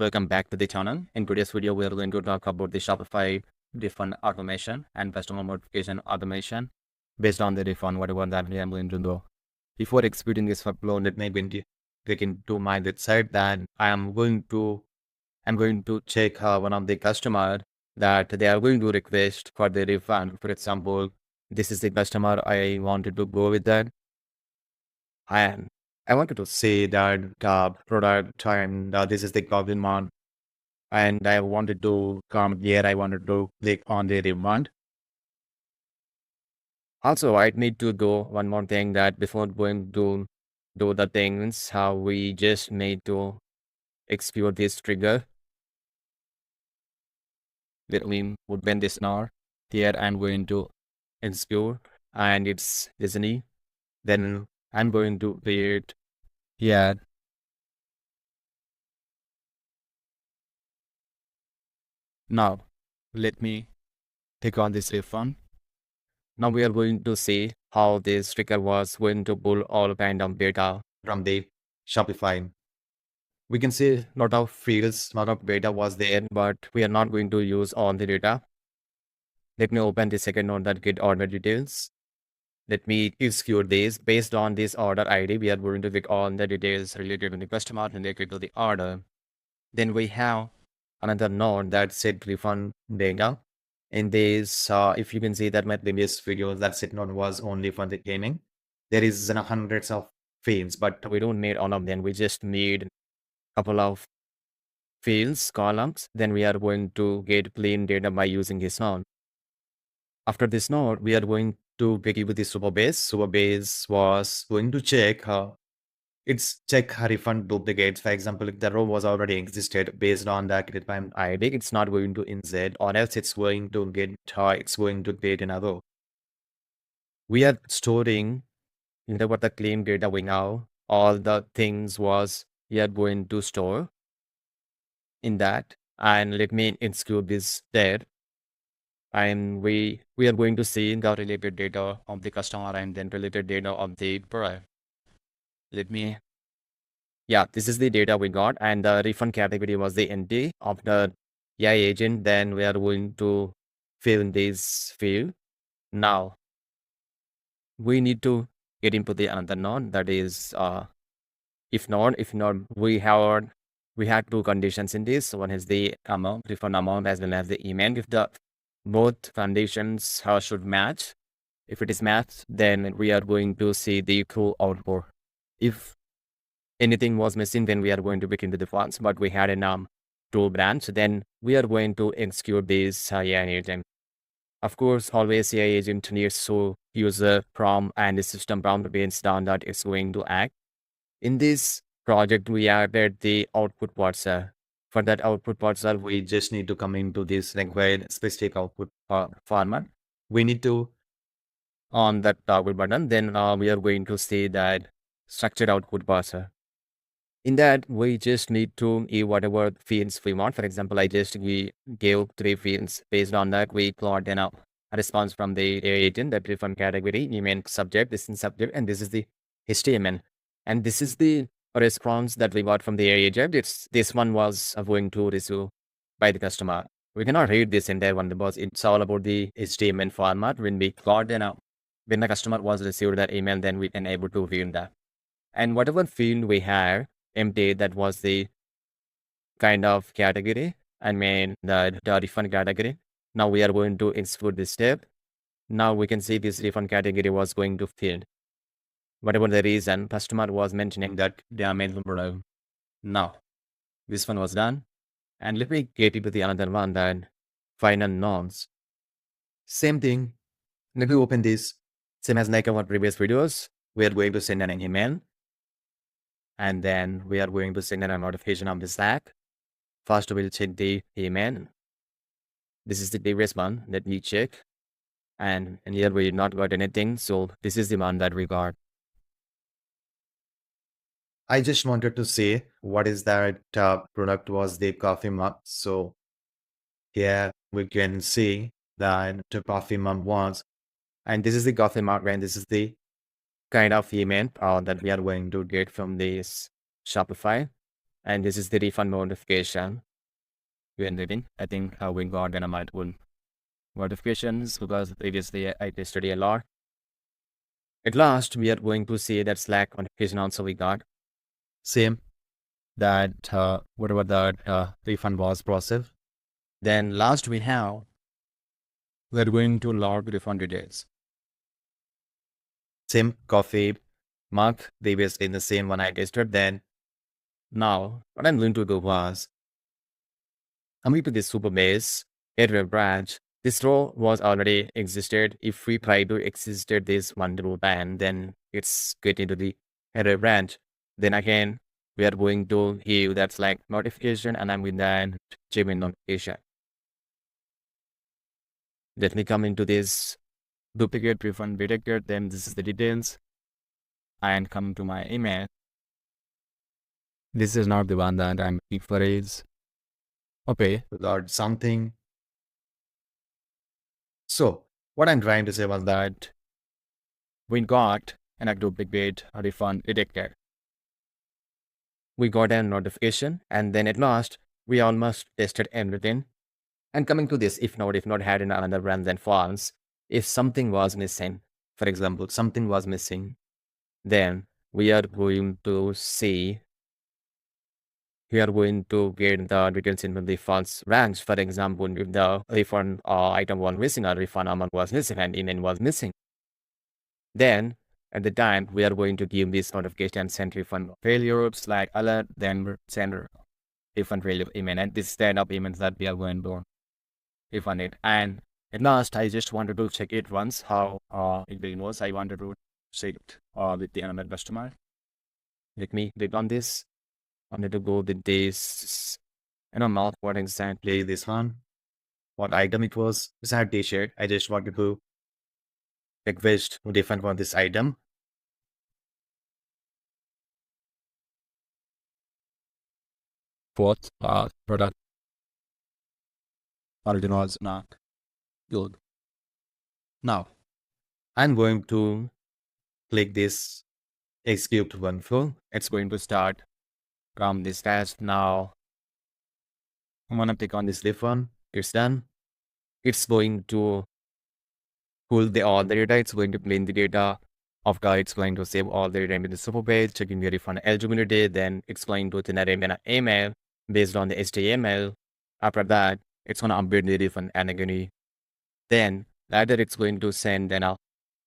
Welcome back to the channel. In today's video, we are going to talk about the Shopify refund automation and customer notification automation based on the refund, whatever that we are going to do. Before executing this workflow, let me click into my website. Then I'm going to check one of the customer that they are going to request for the refund. For example, this is the customer I wanted to go with that. And I wanted to say that product and this is the goblin month. And I wanted to come here. I wanted to click on the refund. Also, I need to do one more thing that before going to do the things, how we just need to execute this trigger. Let me put bend this now. Here I'm going to execute and it's Disney. Then I'm going to create here. Now, let me click on this refund. Now we are going to see how this trigger was going to pull all kind of data from the Shopify. We can see a lot of fields, lot of data was there, but we are not going to use all the data. Let me open the second node that get order details. Let me execute this. Based on this order ID, we are going to click on the details related to the customer and they click to the order. Then we have another node that set refund data. In this, if you can see that my previous videos, that set node was only for the gaming. There is hundreds of fields, but we don't need all of them. We just need a couple of fields, columns. Then we are going to get clean data by using this node. After this node, we are going to begin with the Supabase. Supabase was going to check check refund duplicates. For example, if the row was already existed based on the credit time ID, it's not going to insert, or else it's going to create another. We are storing what the clean data we know. All the things was we are going to store in that. And let me execute this there. And we are going to see the related data of the customer and then related data of the product. Yeah, this is the data we got, and the refund category was the NT of the AI agent. Then we are going to fill in this field. Now we need to get into the another node, that is if not we have two conditions in this. One is the amount, refund amount, as well as the email. If the both conditions should match, if it is matched, then we are going to see the true output. If anything was missing, then we are going to pick into the funds, but we had a true branch, then we are going to execute this AI agent. Of course, always AI agent needs to use a prompt and the system prompt based on that it's going to act. In this project, we added the output parser. For that output parser, we just need to come into this required specific output format. We need to on that toggle button, then we are going to see that structured output parser. In that, we just need to give whatever fields we want. For example, we gave 3 fields. Based on that, we plot a response from the AI agent, that refund category, email subject, this is subject, and this is the HTML. And this is the response that we got from the AI agent. This one was going to receive by the customer. We cannot read this entire one because it's all about the HTML format. When we got when the customer was received that email, then we can able to read that. And whatever field we have empty, that was the kind of category, I mean the refund category. Now we are going to execute this step. Now we can see this refund category was going to field. Whatever the reason, customer was mentioning that damage product. Now this one was done. And let me get into the another one, that final norms. Same thing. Let me open this. Same as like our previous videos. We are going to send an email. And then we are going to send a notification of the Slack. First, we'll check the email. This is the previous one. Let me check. And here we not got anything. So this is the one that we got. I just wanted to say what is that product was the coffee mug. So here we can see that the coffee mug was, and this is the coffee mug, and this is the kind of email that we are going to get from this Shopify. And this is the refund notification. We're reading. I think we got an amount of notifications because previously I tested a lot. At last, we are going to see that Slack notification also we got. Same that whatever that refund was processed. Then last we're going to log refund details. Same coffee mark, they were in the same one I tested. Then now what I'm going to do was coming to this Supabase gateway branch. This row was already existed. If we try to exit this one row band, then it's get into the header branch. Then again, we are going to here that's like notification, and I'm with that Gmail notification. Let me come into this duplicate refund detector. Then this is the details, and come to my email. This is not the one that I'm looking for. Is okay without something. So what I'm trying to say was that we got an duplicate refund detected. We got a notification, and then at last we almost tested everything. And coming to this, if not had in another brand than false, if something was missing, for example, something was missing, then we are going to see, we are going to get the details in the false ranks. For example, if the refund item was missing or refund amount was missing and n8n was missing, then at the time we are going to give this notification send refund failure / alert, then send refund failure email, and this set of emails that we are going to refund it. And at last, I just wanted to check it once how it was. I wanted to check it with the another customer. Let me click on this. I wanted to go with this. I don't know what exactly this one, what item it was. It's a t-shirt. I just wanted to request refund for this item. Fourth product. Origin was not good. Now, I'm going to click this execute one flow. It's going to start from this test. Now, I'm going to click on this refund. It's done. It's going to pull all the data. It's going to clean the data. After it's going to save all the data into the Supabase, checking the refund eligibility. Then it's going to generate an email based on the HTML. After that, it's going to update the refund category. Then later it's going to send a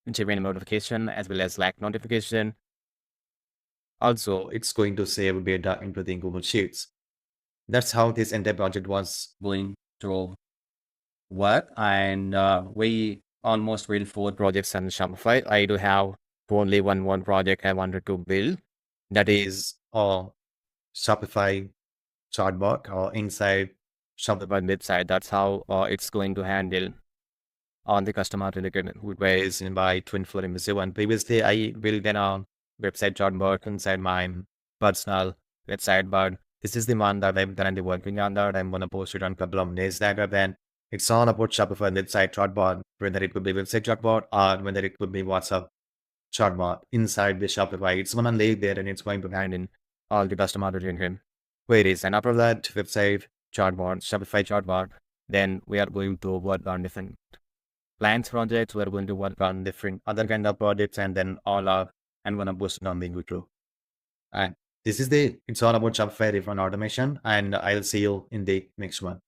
Gmail notification as well as Slack notification. Also, it's going to save data into the Google Sheets. That's how this entire project was going to work. And we almost built 4 projects on Shopify. I do have only one more project I wanted to build. That is Shopify chatbot or inside Shopify website. That's how it's going to handle on the customer related ways by 24/7. Previously, I built an website chatbot inside my personal website, but this is the one that I'm currently working on. That I'm gonna post it on a couple of days later. Then it's all about Shopify website chatbot, whether it could be website chatbot or whether it could be WhatsApp chatbot inside the Shopify. It's gonna lay there and it's going to handle all the customer related queries. And after that, website chatbot, Shopify chatbot, then we are going to work on different plans projects. We're going to work on different other kind of projects, and then all are I'm gonna boost it on the YouTube. And this is it's all about Shopify refund automation, and I'll see you in the next one.